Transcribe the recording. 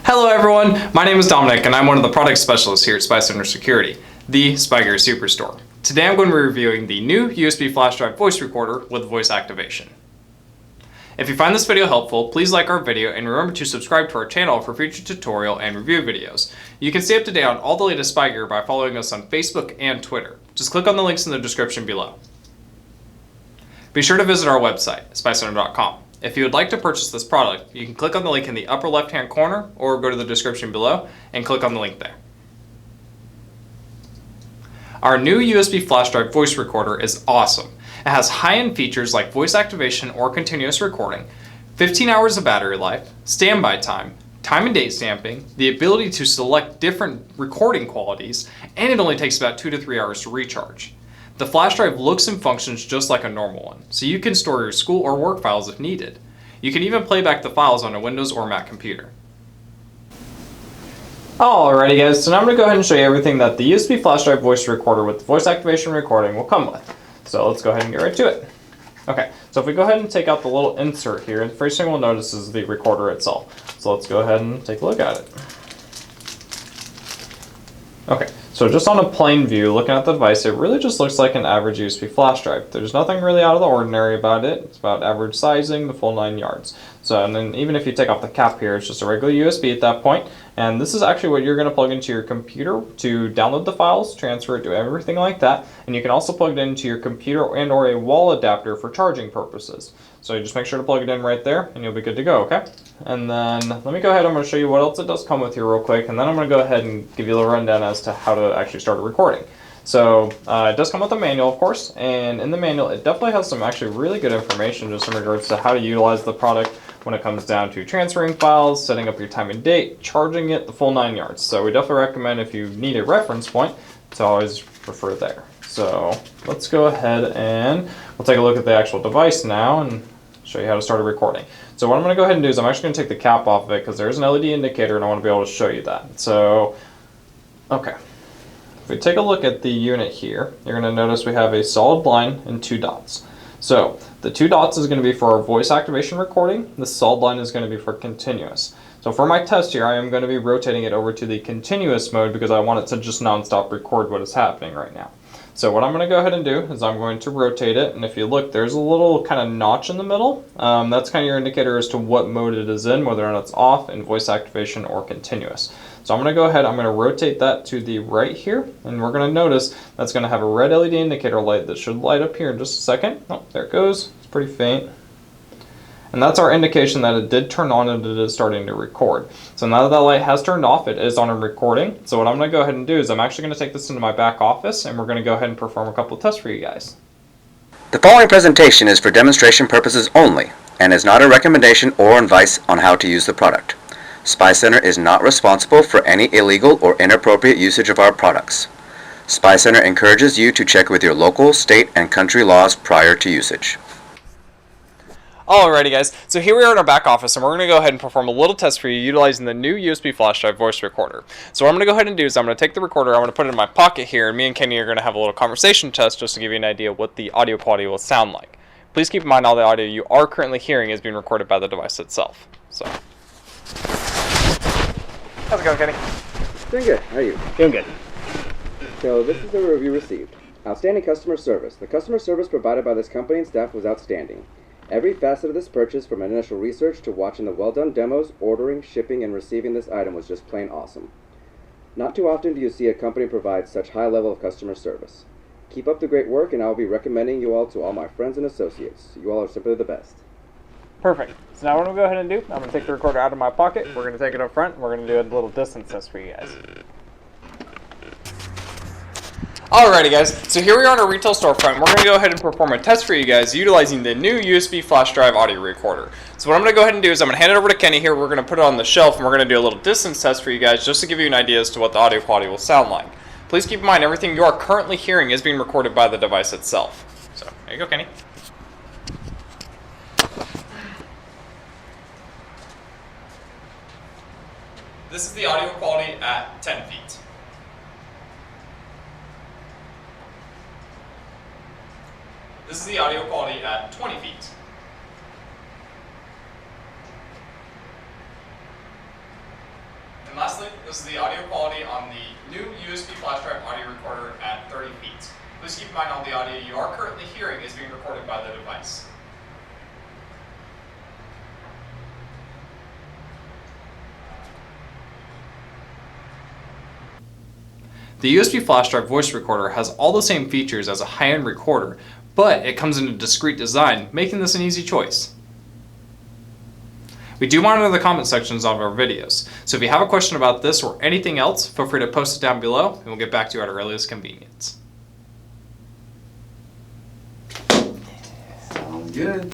Hello everyone, my name is Dominic and I'm one of the product specialists here at SpyCentre Security, the Spy Gear Superstore. Today I'm going to be reviewing the new USB flash drive voice recorder with voice activation. If you find this video helpful, please like our video and remember to subscribe to our channel for future tutorial and review videos. You can stay up to date on all the latest Spy Gear by following us on Facebook and Twitter. Just click on the links in the description below. Be sure to visit our website, SpyCentre.com. If you would like to purchase this product, you can click on the link in the upper left-hand corner or go to the description below and click on the link there. Our new USB flash drive voice recorder is awesome. It has high-end features like voice activation or continuous recording, 15 hours of battery life, standby time and date stamping, the ability to select different recording qualities, and it only takes about 2 to 3 hours to recharge. The flash drive looks and functions just like a normal one, so you can store your school or work files if needed. You can even play back the files on a Windows or Mac computer. Alrighty guys, so now I'm going to go ahead and show you everything that the USB flash drive voice recorder with voice activation recording will come with. So let's go ahead and get right to it. Okay, so if we go ahead and take out the little insert here, the first thing we'll notice is the recorder itself. So let's go ahead and take a look at it. Okay, so just on a plain view, looking at the device, it really just looks like an average USB flash drive. There's nothing really out of the ordinary about it. It's about average sizing, the full 9 yards. So, and then even if you take off the cap here, it's just a regular USB at that point. And this is actually what you're going to plug into your computer to download the files, transfer it to everything like that. And you can also plug it into your computer and or a wall adapter for charging purposes. So you just make sure to plug it in right there and you'll be good to go, okay? And then let me go ahead, I'm going to show you what else it does come with here real quick, and then I'm going to go ahead and give you a little rundown as to how to actually start a recording. So it does come with a manual, of course, and in the manual it definitely has some actually really good information just in regards to how to utilize the product when it comes down to transferring files, setting up your time and date, charging it, the full 9 yards. So we definitely recommend, if you need a reference point, to always refer there. So let's go ahead and we'll take a look at the actual device now and show you how to start a recording. So what I'm going to go ahead and do is I'm actually going to take the cap off of it because there's an LED indicator and I want to be able to show you that. So, okay. If we take a look at the unit here, you're going to notice we have a solid line and 2 dots. So the 2 dots is going to be for our voice activation recording. The solid line is going to be for continuous. So for my test here, I am going to be rotating it over to the continuous mode because I want it to just non-stop record what is happening right now. So what I'm going to go ahead and do is I'm going to rotate it, and if you look, there's a little kind of notch in the middle. That's kind of your indicator as to what mode it is in, whether or not it's off, in voice activation, or continuous. So I'm going to go ahead, I'm going to rotate that to the right here, and we're going to notice that's going to have a red LED indicator light that should light up here in just a second. Oh, there it goes. It's pretty faint. And that's our indication that it did turn on and it is starting to record. So now that that light has turned off, it is on a recording. So what I'm going to go ahead and do is I'm actually going to take this into my back office and we're going to go ahead and perform a couple of tests for you guys. The following presentation is for demonstration purposes only and is not a recommendation or advice on how to use the product. SpyCentre is not responsible for any illegal or inappropriate usage of our products. SpyCentre encourages you to check with your local, state, and country laws prior to usage. Alrighty guys, so here we are in our back office and we're going to go ahead and perform a little test for you utilizing the new USB flash drive voice recorder. So what I'm going to go ahead and do is I'm going to take the recorder, I'm going to put it in my pocket here, and me and Kenny are going to have a little conversation test just to give you an idea what the audio quality will sound like. Please keep in mind all the audio you are currently hearing is being recorded by the device itself. So, how's it going, Kenny? Doing good. How are you? Doing good. So this is the review received. Outstanding customer service. The customer service provided by this company and staff was outstanding. Every facet of this purchase, from initial research to watching the well-done demos, ordering, shipping, and receiving this item, was just plain awesome. Not too often do you see a company provide such high level of customer service. Keep up the great work, and I will be recommending you all to all my friends and associates. You all are simply the best. Perfect. So now what I'm going to go ahead and do, I'm going to take the recorder out of my pocket, we're going to take it up front, and we're going to do a little distance test for you guys. Alrighty guys, so here we are on our retail storefront. We're going to go ahead and perform a test for you guys utilizing the new USB flash drive audio recorder. So what I'm going to go ahead and do is I'm going to hand it over to Kenny here. We're going to put it on the shelf and we're going to do a little distance test for you guys just to give you an idea as to what the audio quality will sound like. Please keep in mind everything you are currently hearing is being recorded by the device itself. So there you go, Kenny. This is the audio quality at 10 feet. This is the audio quality at 20 feet. lastly, this is the audio quality on the new USB flash drive audio recorder at 30 feet. Please keep in mind all the audio you are currently hearing is being recorded by the device. The USB flash drive voice recorder has all the same features as a high-end recorder, but it comes in a discreet design, making this an easy choice. We do monitor the comment sections of our videos, so if you have a question about this or anything else, feel free to post it down below and we'll get back to you at our earliest convenience. Sounds good.